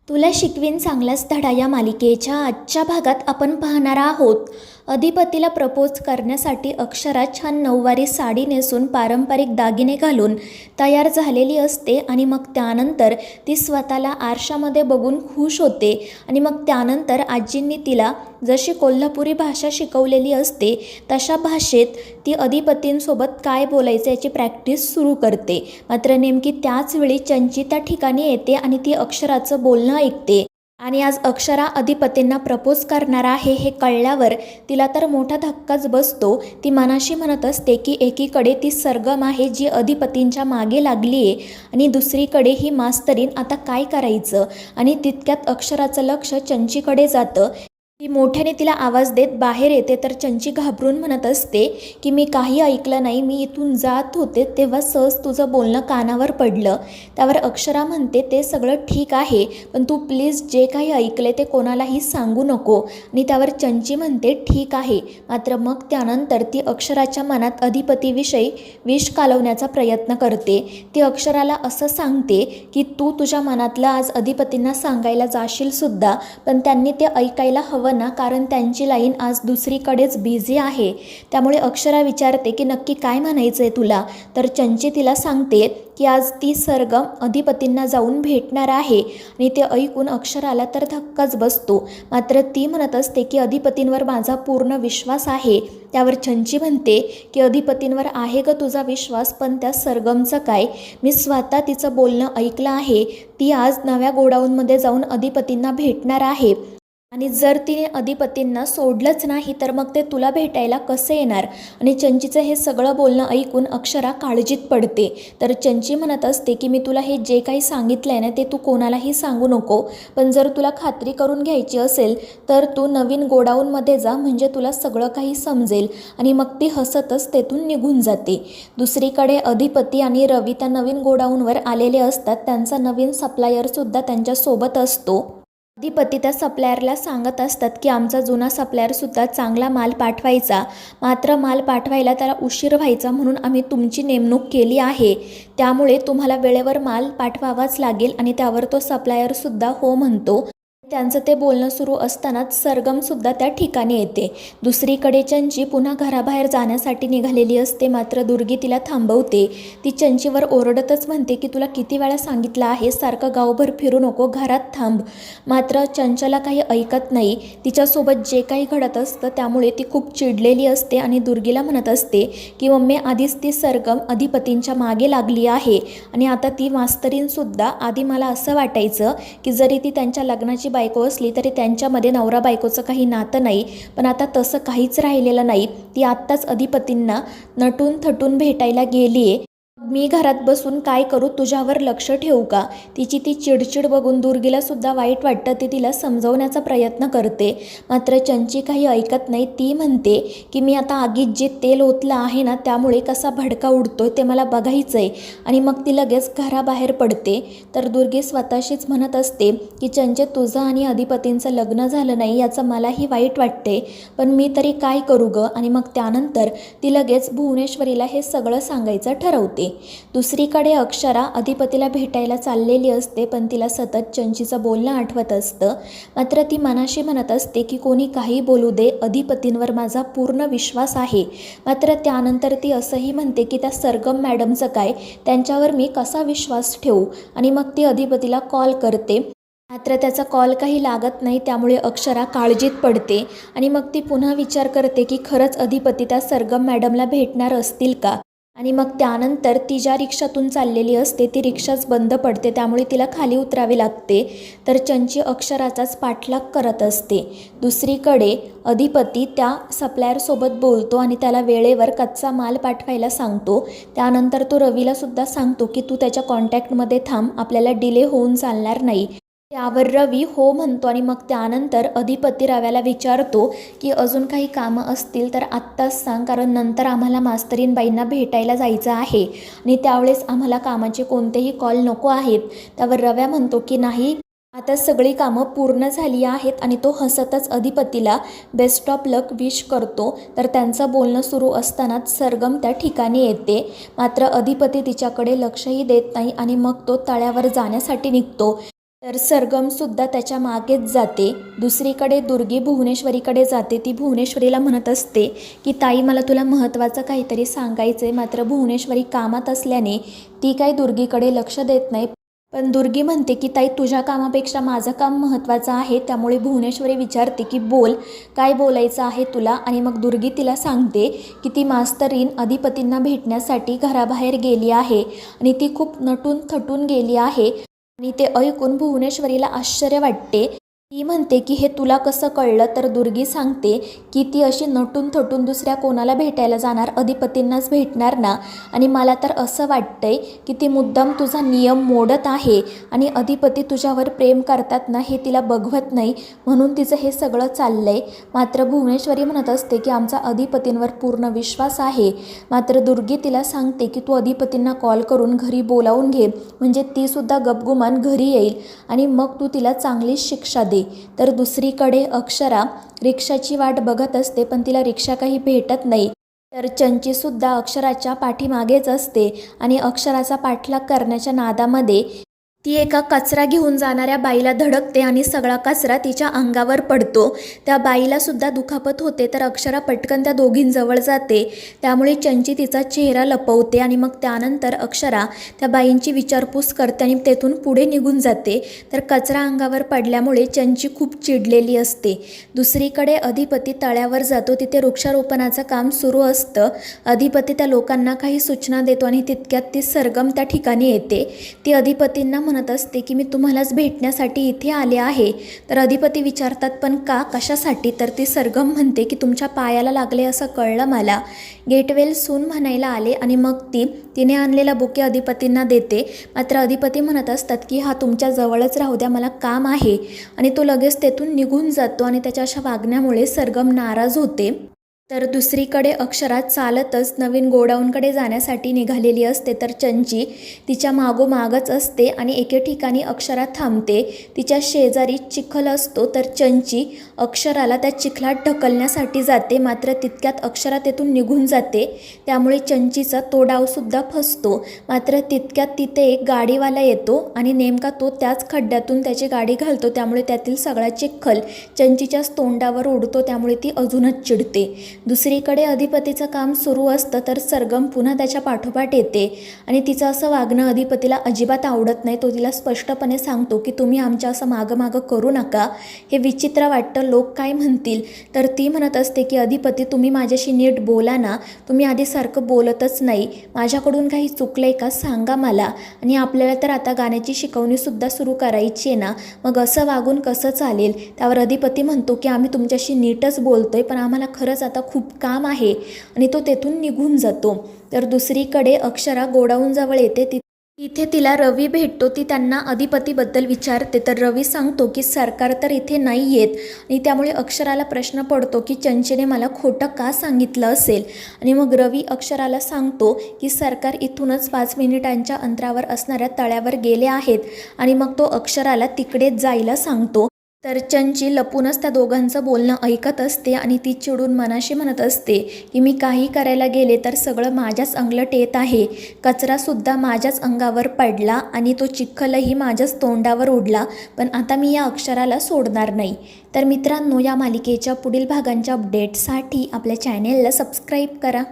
तुला शिकवीन चांगलाच धडा या मालिकेच्या आजच्या भागात आपण पाहणार आहोत. अधिपतीला प्रपोज करण्यासाठी अक्षरा छान नऊवारी साडी नेसून पारंपरिक दागिने घालून तयार झालेली असते आणि मग त्यानंतर ती स्वतःला आरशामध्ये बघून खुश होते आणि मग त्यानंतर आजींनी तिला जशी कोल्हापुरी भाषा शिकवलेली असते तशा भाषेत ती अधिपतींसोबत काय बोलायचं याची प्रॅक्टिस सुरू करते. मात्र नेमकी त्याच वेळी चंची त्या ठिकाणी येते आणि ती अक्षराचं बोलणं ऐकते आणि आज अक्षरा अधिपतींना प्रपोज करणार आहे हे कळल्यावर तिला तर मोठा धक्काच बसतो. ती मनाशी म्हणत असते की एकीकडे ती सरगम आहे जी अधिपतींच्या मागे लागली आहे आणि दुसरीकडे ही मास्तरीन, आता काय करायचं. आणि तितक्यात अक्षराचं लक्ष चंचीकडे जातं. ती मोठ्याने तिला आवाज देत बाहेर येते तर चंची घाबरून म्हणत असते की मी काही ऐकलं नाही, मी इथून जात होते तेव्हा सहज तुझं बोलणं कानावर पडलं. त्यावर अक्षरा म्हणते ते सगळं ठीक आहे, पण तू प्लीज जे काही ऐकले ते कोणालाही सांगू नको. आणि त्यावर चंची म्हणते ठीक आहे. मात्र मग त्यानंतर ती अक्षराच्या मनात अधिपतीविषयी विष कालवण्याचा प्रयत्न करते. ती अक्षराला असं सांगते की तू तुझ्या मनातलं आज अधिपतींना सांगायला जाशील सुद्धा, पण त्यांनी ते ऐकायला हवं ना, कारण त्यांची लाईन आज दुसरीकडेच बिझी आहे. त्यामुळे अक्षरा विचारते की नक्की काय म्हणायचं आहे तुला. तर चंची तिला सांगते की आज ती सरगम अधिपतींना जाऊन भेटणार आहे आणि ते ऐकून अक्षराला तर धक्काच बसतो. मात्र ती म्हणत असते की अधिपतींवर माझा पूर्ण विश्वास आहे. त्यावर चंची म्हणते की अधिपतींवर आहे ग तुझा विश्वास, पण त्या सरगमचं काय. मी स्वतः तिचं बोलणं ऐकलं आहे. ती आज नव्या गोडाऊनमध्ये जाऊन अधिपतींना भेटणार आहे आणि जर तिने अधिपतींना सोडलंच नाही तर मग ते तुला भेटायला कसं येणार. आणि चंचीचं हे सगळं बोलणं ऐकून अक्षरा काळजीत पडते. तर चंची म्हणत असते की मी तुला हे जे काही सांगितलं आहे ना ते तू कोणालाही सांगू नको, पण जर तुला खात्री करून घ्यायची असेल तर तू नवीन गोडाऊनमध्ये जा, म्हणजे तुला सगळं काही समजेल. आणि मग ती हसतच तेथून निघून जाते. दुसरीकडे अधिपती आणि रवी त्या नवीन गोडाऊनवर आलेले असतात. त्यांचा नवीन सप्लायरसुद्धा त्यांच्यासोबत असतो. अधिपती त्या सप्लायरला सांगत असतात की आमचा जुना सप्लायरसुद्धा चांगला माल पाठवायचा, मात्र माल पाठवायला त्याला उशीर व्हायचा, म्हणून आम्ही तुमची नेमणूक केली आहे. त्यामुळे तुम्हाला वेळेवर माल पाठवावाच लागेल. आणि त्यावर तो सप्लायरसुद्धा हो म्हणतो. त्यांचं ते बोलणं सुरू असतानाच सरगमसुद्धा त्या ठिकाणी येते. दुसरीकडे चंची पुन्हा घराबाहेर जाण्यासाठी निघालेली असते, मात्र दुर्गी तिला थांबवते. ती चंचीवर ओरडतच म्हणते की तुला किती वेळा सांगितलं आहे सारखं गावभर फिरू नको, घरात थांब. मात्र चंचला काही ऐकत नाही. तिच्यासोबत जे काही घडत असतं त्यामुळे ती खूप चिडलेली असते आणि दुर्गीला म्हणत असते की मम्मी आधीच ती सरगम अधिपतींच्या मागे लागली आहे आणि आता ती मास्तरीनसुद्धा. आधी मला असं वाटायचं की जरी ती त्यांच्या लग्नाची बायको असली तरी त्यांच्यामध्ये नवरा बायकोचं काही नातं नाही, पण आता तसं काहीच राहिलेलं नाही. ती आत्ताच अधिपतींना नटून थटून भेटायला गेली आहे. मी घरात बसून काय करू, तुझ्यावर लक्ष ठेवू का. तिची ती चिडचिड बघून दुर्गीलासुद्धा वाईट वाटतं. ती तिला समजवण्याचा प्रयत्न करते, मात्र चंची काही ऐकत नाही. ती म्हणते की मी आता आगीत जे तेल ओतलं आहे ना त्यामुळे कसा भडका उडतोय ते मला बघायचं आहे. आणि मग ती लगेच घराबाहेर पडते. तर दुर्गी स्वतःशीच म्हणत असते की चंचे तुझं आणि अधिपतींचं लग्न झालं नाही याचं मलाही वाईट वाटते, पण मी तरी काय करू ग. आणि मग त्यानंतर ती लगेच भुवनेश्वरीला हे सगळं सांगायचं ठरवते. दुसरीकडे अक्षरा अधिपतीला भेटायला चाललेली असते, पण तिला सतत चंचीचं बोलणं आठवत असतं. मात्र ती मनाशी म्हणत असते की कोणी काही बोलू दे, अधिपतींवर माझा पूर्ण विश्वास आहे. मात्र त्यानंतर ती असंही म्हणते की त्या सरगम मॅडमचं काय, त्यांच्यावर मी कसा विश्वास ठेवू. आणि मग ती अधिपतीला कॉल करते, मात्र त्याचा कॉल काही लागत नाही. त्यामुळे अक्षरा काळजीत पडते आणि मग ती पुन्हा विचार करते की खरंच अधिपती त्या सरगम मॅडमला भेटणार असतील का. आणि मग त्यानंतर ती ज्या रिक्षातून चाललेली असते ती रिक्षाच बंद पडते, त्यामुळे तिला खाली उतरावे लागते. तर चंची अक्षराचाच पाठलाग करत असते. दुसरीकडे अधिपती त्या सप्लायरसोबत बोलतो आणि त्याला वेळेवर कच्चा माल पाठवायला सांगतो. त्यानंतर तो रवीलासुद्धा सांगतो की तू त्याच्या कॉन्टॅक्टमध्ये थांब, आपल्याला डिले होऊन चालणार नाही. त्यावर रवी हो म्हणतो आणि मग त्यानंतर अधिपती रव्याला विचारतो की अजून काही कामं असतील तर आत्ताच सांग, कारण नंतर आम्हाला मास्तरीनबाईंना भेटायला जायचं आहे आणि त्यावेळेस आम्हाला कामाचे कोणतेही कॉल नको आहेत. त्यावर रव्या म्हणतो की नाही, आता सगळी कामं पूर्ण झाली आहेत. आणि तो हसतच अधिपतीला बेस्ट ऑफ लक विश करतो. तर त्यांचं बोलणं सुरू असतानाच सरगम त्या ठिकाणी येते, मात्र अधिपती तिच्याकडे लक्षही देत नाही आणि मग तो तळ्यावर जाण्यासाठी निघतो. तर सरगमसुद्धा त्याच्या मागेच जाते. दुसरीकडे दुर्गी भुवनेश्वरीकडे जाते. ती भुवनेश्वरीला म्हणत असते की ताई, मला तुला महत्त्वाचं काहीतरी सांगायचं आहे. मात्र भुवनेश्वरी कामात असल्याने ती काही दुर्गीकडे लक्ष देत नाही. पण दुर्गी म्हणते की ताई, तुझ्या कामापेक्षा माझं काम महत्त्वाचं आहे. त्यामुळे भुवनेश्वरी विचारते की बोल, काय बोलायचं आहे तुला. आणि मग दुर्गी तिला सांगते की ती मास्तरीण अधिपतींना भेटण्यासाठी घराबाहेर गेली आहे आणि ती खूप नटून थटून गेली आहे. आणि ते ऐकून भुवनेश्वरीला आश्चर्य वाटते. ती म्हणते की हे तुला कसं कळलं. तर दुर्गी सांगते की ती अशी नटून थटून दुसऱ्या कोणाला भेटायला जाणार, अधिपतींनाच भेटणार ना. आणि मला तर असं वाटतंय की ती मुद्दाम तुझा नियम मोडत आहे आणि अधिपती तुझ्यावर प्रेम करतात ना, हे तिला बघवत नाही, म्हणून तिचं हे सगळं चाललंय. मात्र भुवनेश्वरी म्हणत असते की आमचा अधिपतींवर पूर्ण विश्वास आहे. मात्र दुर्गी तिला सांगते की तू अधिपतींना कॉल करून घरी बोलावून घे, म्हणजे तीसुद्धा गपगुमान घरी येईल आणि मग तू तिला चांगली शिक्षा दे. तर दुसरीकडे अक्षरा रिक्षाची वाट बघत असते, पण तिला रिक्षा काही भेटत नाही. तर चंचीसुद्धा अक्षराच्या पाठीमागेच असते आणि अक्षराचा पाठलाग करण्याच्या नादामध्ये ती एका कचरा घेऊन जाणाऱ्या बाईला धडकते आणि सगळा कचरा तिच्या अंगावर पडतो. त्या बाईलासुद्धा दुखापत होते. तर अक्षरा पटकन त्या दोघींजवळ जाते. त्यामुळे चंची तिचा चेहरा लपवते आणि मग त्यानंतर अक्षरा त्या बाईंची विचारपूस करते आणि तेथून पुढे निघून जाते. तर कचरा अंगावर पडल्यामुळे चंची खूप चिडलेली असते. दुसरीकडे अधिपती तळ्यावर जातो. तिथे वृक्षारोपणाचं काम सुरू असतं. अधिपती त्या लोकांना काही सूचना देतो आणि तितक्यात ती सरगम त्या ठिकाणी येते. ती अधिपतींना म्हणत असते की मी तुम्हालाच भेटण्यासाठी इथे आले आहे. तर अधिपती विचारतात पण का, कशासाठी. तर ती सरगम म्हणते की तुमच्या पायाला लागले असं कळलं मला. गेटवेल सून म्हणायला आले आणि मग तिने आणलेला बुके अधिपतींना देते. मात्र अधिपती म्हणत असतात की हा तुमच्या जवळच राहू द्या, मला काम आहे. आणि तो लगेच तेथून निघून जातो आणि त्याच्या अशा वागण्यामुळे सरगम नाराज होते. तर दुसरीकडे अक्षरा चालतच नवीन गोडाऊनकडे जाण्यासाठी निघालेली असते. तर चंची तिच्या मागोमागच असते आणि एके ठिकाणी अक्षरा थांबते. तिच्या शेजारी चिखल असतो. तर चंची अक्षराला त्या चिखलात ढकलण्यासाठी जाते. मात्र तितक्यात अक्षरा तेथून निघून जाते. त्यामुळे चंचीचा तो डावसुद्धा फसतो. मात्र तितक्यात तिथे एक गाडीवाला येतो आणि नेमका तो त्याच खड्ड्यातून त्याची गाडी घालतो. त्यामुळे त्यातील सगळा चिखल चंचीच्याच तोंडावर उडतो. त्यामुळे ती अजूनच चिडते. दुसरीकडे अधिपतीचं काम सुरू असतं. तर सरगम पुन्हा त्याच्या पाठोपाठ येते आणि तिचं असं वागणं अधिपतीला अजिबात आवडत नाही. तो तिला स्पष्टपणे सांगतो की तुम्ही आमच्या असं मागं करू नका, हे विचित्र वाटतं, लोक काय म्हणतील. तर ती म्हणत असते की अधिपती, तुम्ही माझ्याशी नीट बोला ना, तुम्ही आधीसारखं बोलतच नाही, माझ्याकडून काही चुकलंय का सांगा मला. आणि आपल्याला तर आता गाण्याची शिकवणीसुद्धा सुरू करायची आहे ना, मग असं वागून कसं चालेल. त्यावर अधिपती म्हणतो की आम्ही तुमच्याशी नीटच बोलतोय, पण आम्हाला खरंच आता खूप काम आहे. आणि तो तेथून निघून जातो. तर दुसरीकडे अक्षरा गोडाऊनजवळ येते. तिथे तिला रवी भेटतो. ती त्यांना अधिपतीबद्दल विचारते. तर रवी सांगतो की सरकार तर इथे नाही येत. आणि त्यामुळे अक्षराला प्रश्न पडतो की चंचीने मला खोटं का सांगितलं असेल. आणि मग रवी अक्षराला सांगतो की सरकार इथूनच 5 मिनिटांच्या अंतरावर असणाऱ्या तळ्यावर गेले आहेत. आणि मग तो अक्षराला तिकडेच जायला सांगतो. तर चंची लपूनच त्या दोघांचं बोलणं ऐकत असते आणि ती चिडून मनाशी म्हणत असते की मी काही करायला गेले तर सगळं माझ्याच अंगलट येत आहे. कचरासुद्धा माझ्याच अंगावर पडला आणि तो चिखलही माझ्याच तोंडावर उडला, पण आता मी या अक्षराला सोडणार नाही. तर मित्रांनो, या मालिकेच्या पुढील भागांच्या अपडेटसाठी आपल्या चॅनेलला सबस्क्राईब करा.